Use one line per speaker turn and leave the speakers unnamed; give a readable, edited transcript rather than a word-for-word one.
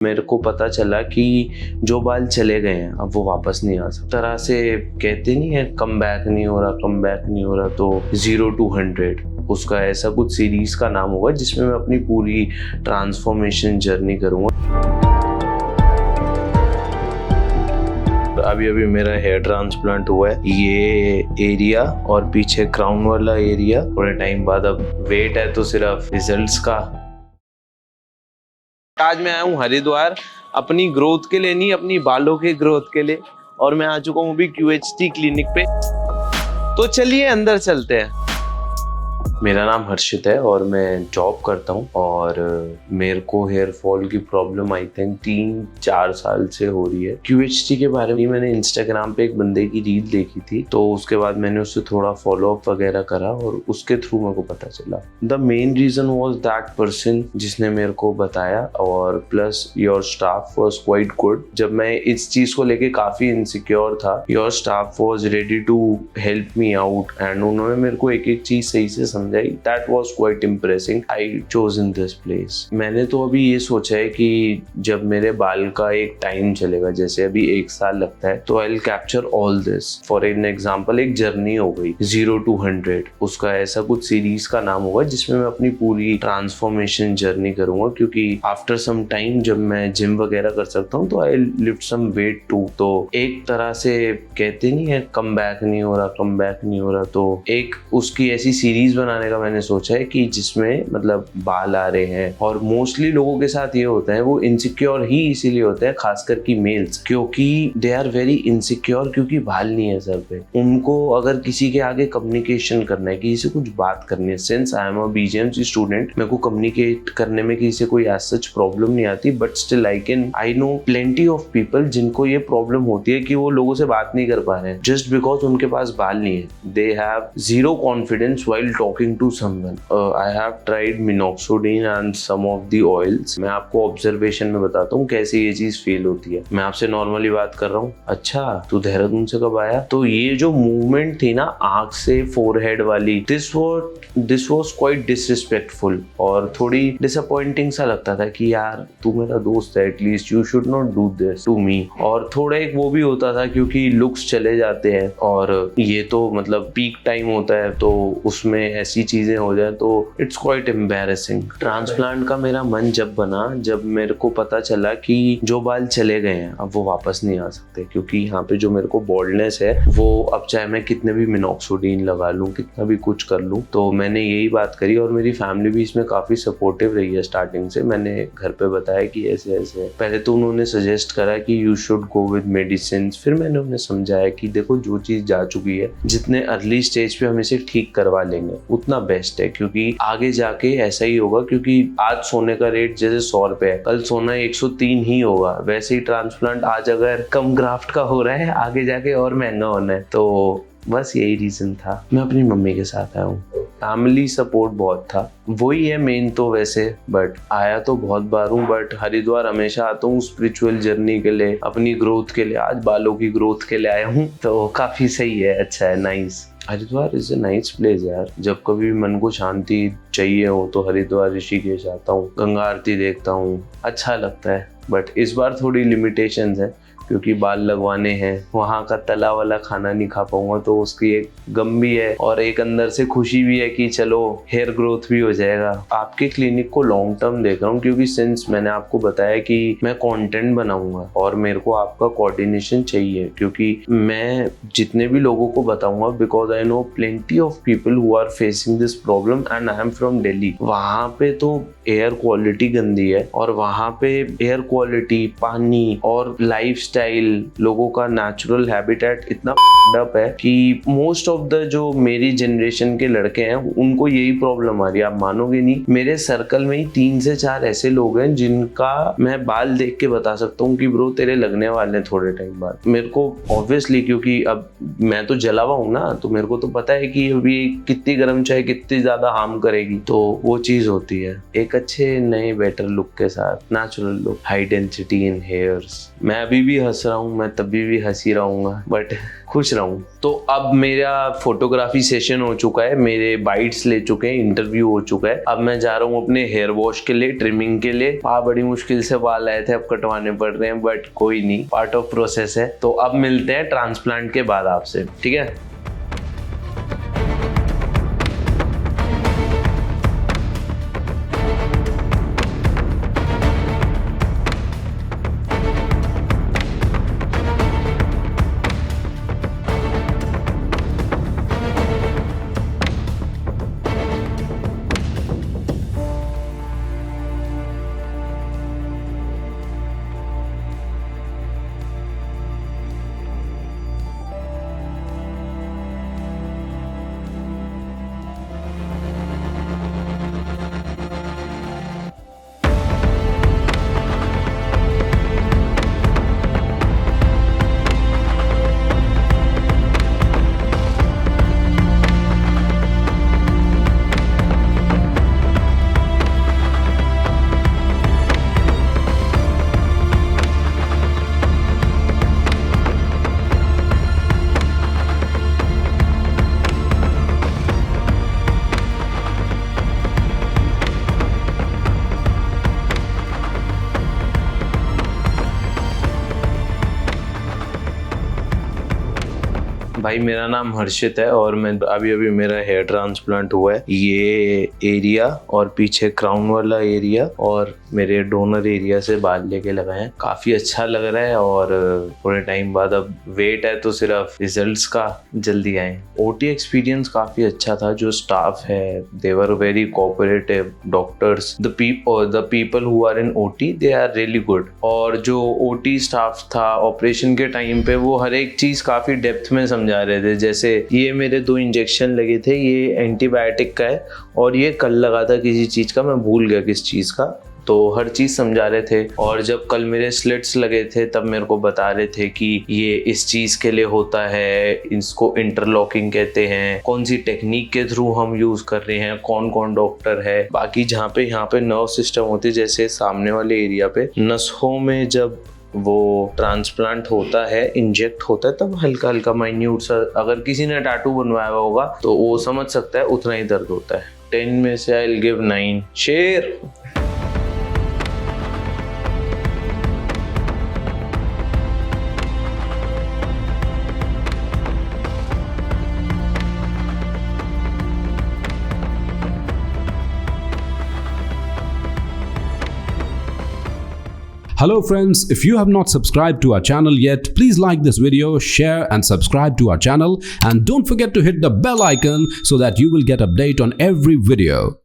मेरे को पता चला कि जो बाल चले गए हैं अब वो वापस नहीं आ सकते। तरह से कहते नहीं है कम बैक नहीं हो रहा, कम बैक नहीं हो रहा। तो 0 to 100 उसका ऐसा कुछ सीरीज का नाम होगा जिसमें मैं अपनी पूरी ट्रांसफॉर्मेशन जर्नी करूँगा। अभी मेरा हेयर ट्रांसप्लांट हुआ है, ये एरिया और पीछे क्राउन वाला एरिया। थोड़े टाइम बाद अब वेट है तो सिर्फ रिजल्ट्स का। आज मैं आया हूँ हरिद्वार अपनी ग्रोथ के लिए, नहीं अपनी बालों के ग्रोथ के लिए। और मैं आ चुका हूँ अभी QHT क्लिनिक पे। तो चलिए अंदर चलते हैं। मेरा नाम हर्षित है और मैं जॉब करता हूँ और मेरे को हेयर फॉल की प्रॉब्लम आई थिंक 3-4 साल से हो रही है। QHT के बारे में मैंने इंस्टाग्राम पे एक बंदे की रील देखी थी, तो उसके बाद मैंने उससे थोड़ा फॉलो अप वगैरह करा और उसके थ्रू मेरे को पता चला। The main reason was that person जिसने मेरे को बताया, और plus your staff was quite good. जब मैं इस चीज को लेके काफी इनसिक्योर था, your staff was ready to help me out and उन्होंने मेरे को एक एक चीज सही से समझाई। That was quite impressing. I chose in this place. मैंने तो अभी ये सोचा है कि जब मेरे बाल का एक टाइम चलेगा, जैसे अभी 1 साल लगता है, तो I'll capture all this. For an example, एक जर्नी हो गई 0 to 100 उसका ऐसा कुछ सीरीज का नाम होगा जिसमें मैं अपनी पूरी ट्रांसफॉर्मेशन जर्नी करूंगा। क्योंकि आफ्टर सम टाइम जब मैं जिम वगैरह कर सकता हूँ तो आई लिफ्ट सम वेट टू। तो एक तरह से कहते नहीं है कम बैक नहीं हो रहा, कम बैक नहीं हो रहा। तो एक उसकी ऐसी सीरीज बनाने का मैंने सोचा है कि जिसमें मतलब बाल आ रहे हैं। और मोस्टली लोगों के साथ ये होता है, वो इनसिक्योर ही इसीलिए होते हैं, खासकर की मेल्स, क्योंकि दे आर वेरी इनसिक्योर क्योंकि बाल नहीं है सर पे। उनको अगर किसी के आगे कम्युनिकेशन करना है, किसी से कुछ बात करनी है, since I am a BGMC student, मेरे को कम्युनिकेट करने में किसी से कोई एज सच प्रॉब्लम नहीं आती। But still I know plenty of people जिनको ये प्रॉब्लम होती है कि वो लोगों से बात नहीं कर पा रहे हैं जस्ट बिकॉज उनके पास बाल नहीं है। They have zero confidence while talking to someone. I have tried minoxidil and some of the oils. मैं आपको ऑब्जर्वेशन में बताता हूँ कैसे ये चीज फील होती है। मैं आपसे नॉर्मली बात कर रहा हूँ, अच्छा तू देहरादून से कब आया? तो ये जो मूवमेंट थी ना आंख से फोरहेड वाली, दिस वॉज क्वाइट डिसरिस्पेक्टफुल और थोड़ी डिसअपॉइंटिंग सा लगता था कि यार तू मेरा दोस्त है, at least you should not do this to me. और थोड़ा एक वो भी होता था क्योंकि लुक्स चले जाते हैं और ये तो मतलब पीक टाइम होता है, तो उसमें ऐसी चीजें हो जाए तो इट्स क्वाइट एम्बैरेसिंग। ट्रांसप्लांट का मेरा मन जब बना, जब मेरे को पता चला कि जो बाल चले गए हैं अब वो वापस नहीं आ सकते। क्योंकि यहाँ पे जो मेरे को बॉल्डनेस है वो अब चाहे मैं कितने भी मिनॉक्सिडिल लगा लूँ, कितना भी कुछ कर लूँ। तो मैंने यही बात करी और मेरी फैमिली भी इसमें काफी सपोर्टिव रही है स्टार्टिंग से। मैंने घर पे बताया कि ऐसे ऐसे, पहले तो उन्होंने सजेस्ट करा कि you should go with medicine. फिर मैंने उन्हें समझाया कि देखो जो चीज जा चुकी है, जितने अर्ली स्टेज पे हम इसे ठीक करवा लेंगे उतना बेस्ट है, क्योंकि आगे जाके ऐसा ही होगा। क्योंकि आज सोने का रेट जैसे 100 रुपए है, कल सोना 103 ही होगा। वैसे ही ट्रांसप्लांट आज अगर कम ग्राफ्ट का हो रहा है, आगे जाके और महंगा होना है। तो बस यही रीजन था। मैं अपनी मम्मी के साथ आया हूँ, फैमिली सपोर्ट बहुत था, वही है मेन तो वैसे। बट आया तो बहुत बार हूँ, बट हरिद्वार हमेशा आता हूँ स्पिरिचुअल जर्नी के लिए, अपनी ग्रोथ के लिए। आज बालों की ग्रोथ के लिए आया हूँ, तो काफी सही है, अच्छा है, nice. Haridwar is a nice place यार। जब कभी मन को शांति चाहिए हो तो हरिद्वार ऋषिकेश आता हूँ, गंगा आरती देखता हूँ, अच्छा लगता है। बट इस बार थोड़ी लिमिटेशंस है क्योंकि बाल लगवाने हैं, वहाँ का तला वाला खाना नहीं खा पाऊंगा, तो उसकी एक गम भी है और एक अंदर से खुशी भी है कि चलो हेयर ग्रोथ भी हो जाएगा। आपके क्लिनिक को लॉन्ग टर्म देख रहा हूँ क्योंकि सिंस मैंने आपको बताया कि मैं कंटेंट बनाऊंगा और मेरे को आपका कोऑर्डिनेशन चाहिए। क्योंकि मैं जितने भी लोगों को बताऊंगा, because I know plenty of people who are facing this problem and I am from Delhi. वहाँ पे तो एयर क्वालिटी गंदी है और वहाँ पे एयर क्वालिटी, पानी और लाइफ लोगों का नेचुरल हैबिटेट इतना अप है कि मोस्ट ऑफ द जो मेरी जनरेशन के लड़के हैं उनको यही प्रॉब्लम आ रही है। आप मानोगे नहीं, मेरे सर्कल में ही 3 से 4 ऐसे लोग हैं जिनका मैं बाल देख के बता सकता हूँ कि ब्रो तेरे लगने वाले हैं थोड़े टाइम बाद। मेरे को ऑब्वियसली, क्योंकि अब मैं तो जला हुआ हूँ ना, तो मेरे को तो पता है कि अभी कितनी गर्म चाय कितनी ज्यादा हार्म करेगी। तो वो चीज होती है। एक अच्छे नए बेटर लुक के साथ, natural look, high density in hairs. मैं अभी भी हंस रहा हूँ, मैं तभी भी हंसी रहूँगा, बट खुश रहूँ। तो अब मेरा फोटोग्राफी सेशन हो चुका है, मेरे बाइट्स ले चुके हैं, इंटरव्यू हो चुका है। अब मैं जा रहा हूँ अपने हेयर वॉश के लिए, ट्रिमिंग के लिए। बड़ी मुश्किल से बाल आए थे, अब कटवाने पड़ रहे हैं, बट कोई नहीं, पार्ट ऑफ प्रोसेस है। तो अब मिलते हैं ट्रांसप्लांट के बाद आपसे, ठीक है। भाई मेरा नाम हर्षित है और मैं अभी मेरा हेयर ट्रांसप्लांट हुआ है। ये एरिया और पीछे क्राउन वाला एरिया और मेरे डोनर एरिया से बाल लेके लगाए हैं। काफ़ी अच्छा लग रहा है और थोड़े टाइम बाद अब वेट है तो सिर्फ रिजल्ट्स का जल्दी आए। ओटी एक्सपीरियंस काफ़ी अच्छा था। जो स्टाफ है they were very cooperative, doctors, the people who are in OT they are really good. और जो ओटी स्टाफ था ऑपरेशन के टाइम पे वो हर एक चीज़ काफ़ी डेप्थ में समझा रहे थे। जैसे ये मेरे 2 इंजेक्शन लगे थे, ये एंटीबायोटिक का है और ये कल लगा था किसी चीज़ का, मैं भूल गया किस चीज़ का, तो हर चीज़ समझा रहे थे। और जब कल मेरे स्लिट्स लगे थे तब मेरे को बता रहे थे कि ये इस चीज़ के लिए होता है, इसको इंटरलॉकिंग कहते हैं, कौन सी टेक्निक के थ्रू हम यूज़ कर रहे हैं, कौन कौन डॉक्टर है। बाकी जहाँ पे यहाँ पे नर्व सिस्टम होती है, जैसे सामने वाले एरिया पे नसों में जब वो ट्रांसप्लांट होता है, इंजेक्ट होता है, तब हल्का हल्का माइन्यूट सा, अगर किसी ने टैटू बनवाया होगा तो वो समझ सकता है, उतना ही दर्द होता है। 10 में से आई विल गिव 9 शेर।
Hello friends, if you have not subscribed to our channel yet, please like this video, share and subscribe to our channel, and don't forget to hit the bell icon so that you will get update on every video.